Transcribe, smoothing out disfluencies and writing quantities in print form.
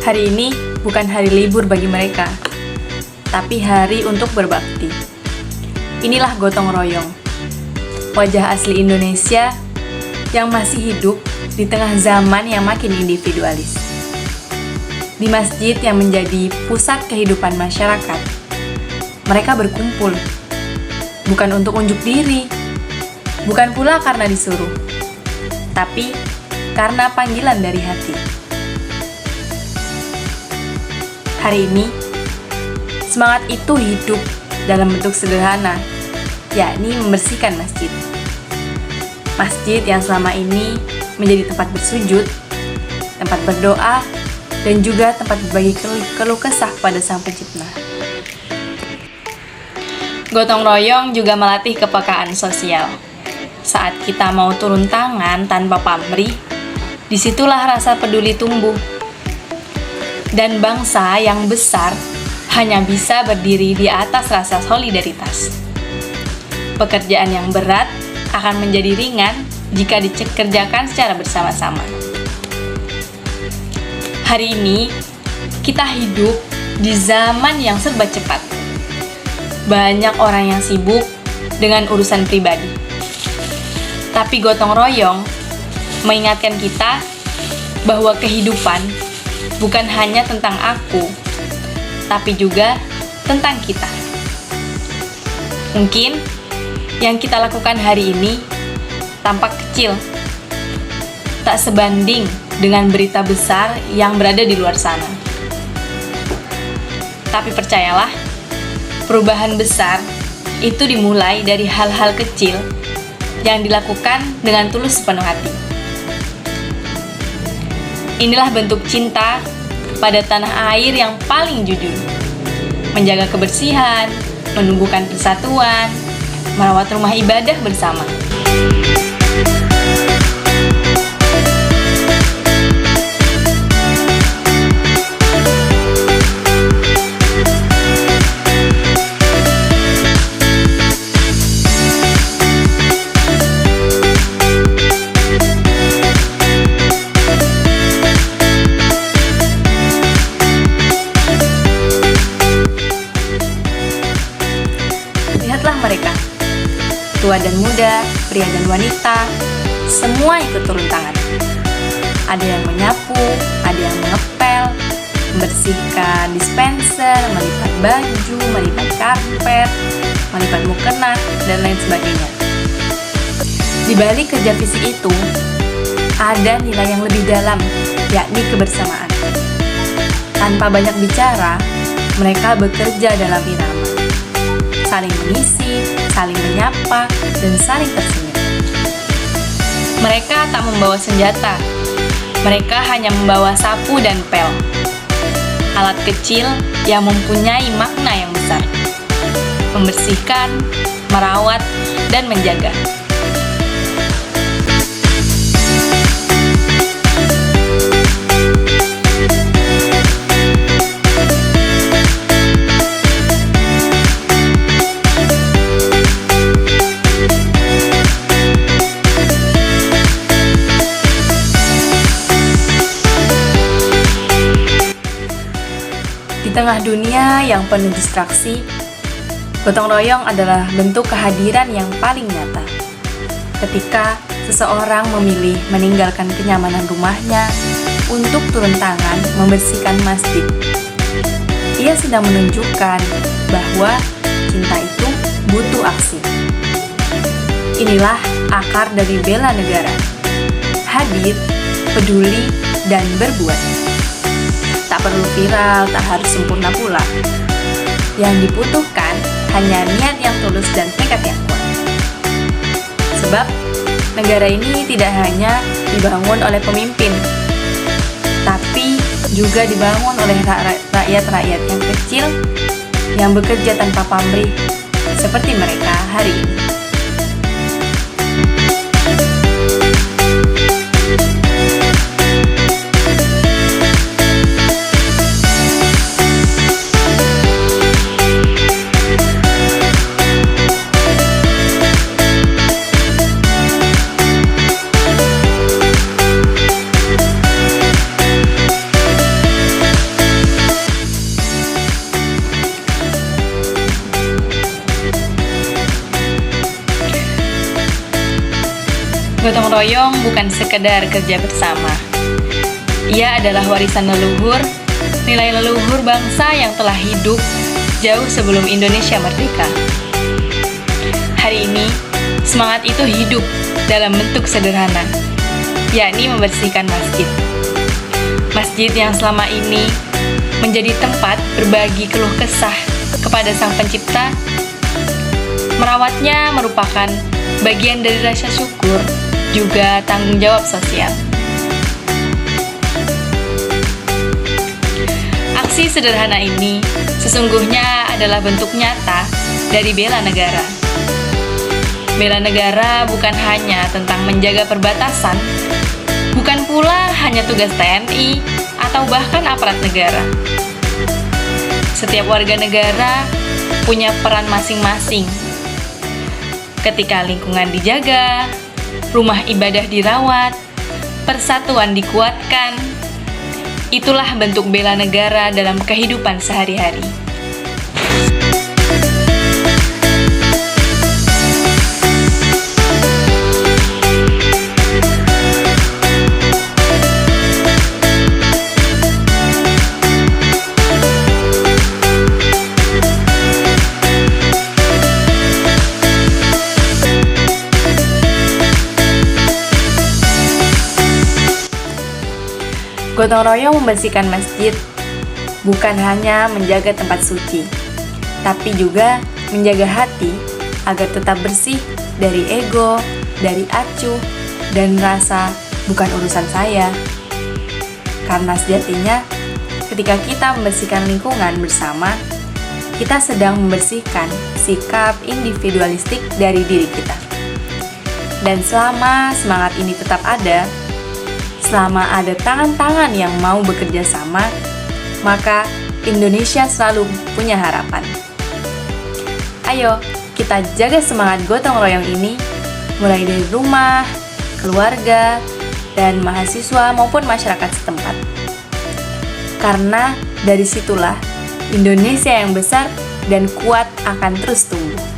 Hari ini bukan hari libur bagi mereka, tapi hari untuk berbakti. Inilah gotong royong, wajah asli Indonesia yang masih hidup di tengah zaman yang makin individualis. Di masjid yang menjadi pusat kehidupan masyarakat, mereka berkumpul, bukan untuk unjuk diri, bukan pula karena disuruh, tapi karena panggilan dari hati. Hari ini, semangat itu hidup dalam bentuk sederhana, yakni membersihkan masjid. Masjid yang selama ini menjadi tempat bersujud, tempat berdoa, dan juga tempat berbagi keluh kesah pada Sang Pencipta. Gotong royong juga melatih kepekaan sosial. Saat kita mau turun tangan tanpa pamrih, disitulah rasa peduli tumbuh. Dan bangsa yang besar hanya bisa berdiri di atas rasa solidaritas. Pekerjaan yang berat akan menjadi ringan jika dikerjakan secara bersama-sama. Hari ini, kita hidup di zaman yang serba cepat. Banyak orang yang sibuk dengan urusan pribadi. Tapi gotong royong mengingatkan kita bahwa kehidupan bukan hanya tentang aku, tapi juga tentang kita. Mungkin yang kita lakukan hari ini tampak kecil, tak sebanding dengan berita besar yang berada di luar sana. Tapi percayalah, perubahan besar itu dimulai dari hal-hal kecil yang dilakukan dengan tulus sepenuh hati. Inilah bentuk cinta pada tanah air yang paling jujur. Menjaga kebersihan, menumbuhkan persatuan, merawat rumah ibadah bersama. Lihatlah mereka, tua dan muda, pria dan wanita, semua ikut turun tangan. Ada yang menyapu, ada yang mengepel, membersihkan dispenser, melipat baju, melipat karpet, melipat mukena, dan lain sebagainya. Di balik kerja fisik itu, ada nilai yang lebih dalam, yakni kebersamaan. Tanpa banyak bicara, mereka bekerja dalam irama, saling mengisi, saling menyapa, dan saling tersenyum. Mereka tak membawa senjata, mereka hanya membawa sapu dan pel, alat kecil yang mempunyai makna yang besar, membersihkan, merawat, dan menjaga. Di tengah dunia yang penuh distraksi, gotong royong adalah bentuk kehadiran yang paling nyata. Ketika seseorang memilih meninggalkan kenyamanan rumahnya untuk turun tangan membersihkan masjid, ia sedang menunjukkan bahwa cinta itu butuh aksi. Inilah akar dari bela negara: hadir, peduli, dan berbuat. Tak perlu viral, tak harus sempurna pula. Yang dibutuhkan hanya niat yang tulus dan tekad yang kuat. Sebab negara ini tidak hanya dibangun oleh pemimpin, tapi juga dibangun oleh rakyat-rakyat yang kecil yang bekerja tanpa pamrih, seperti mereka hari ini. royong bukan sekedar kerja bersama. Ia adalah warisan leluhur, nilai leluhur bangsa yang telah hidup jauh sebelum Indonesia merdeka. Hari ini, semangat itu hidup dalam bentuk sederhana, yakni membersihkan masjid. Masjid yang selama ini menjadi tempat berbagi keluh kesah kepada Sang Pencipta, merawatnya merupakan bagian dari rasa syukur, juga tanggung jawab sosial. Aksi sederhana ini sesungguhnya adalah bentuk nyata dari bela negara. Bela negara bukan hanya tentang menjaga perbatasan, bukan pula hanya tugas TNI atau bahkan aparat negara. Setiap warga negara punya peran masing-masing. Ketika lingkungan dijaga, rumah ibadah dirawat, persatuan dikuatkan, itulah bentuk bela negara dalam kehidupan sehari-hari. Gotong royong membersihkan masjid bukan hanya menjaga tempat suci, tapi juga menjaga hati agar tetap bersih dari ego, dari acuh, dan rasa bukan urusan saya. Karena sejatinya, ketika kita membersihkan lingkungan bersama, kita sedang membersihkan sikap individualistik dari diri kita. Dan selama semangat ini tetap ada, selama ada tangan-tangan yang mau bekerja sama, maka Indonesia selalu punya harapan. Ayo, kita jaga semangat gotong royong ini, mulai dari rumah, keluarga, dan mahasiswa maupun masyarakat setempat. Karena dari situlah Indonesia yang besar dan kuat akan terus tumbuh.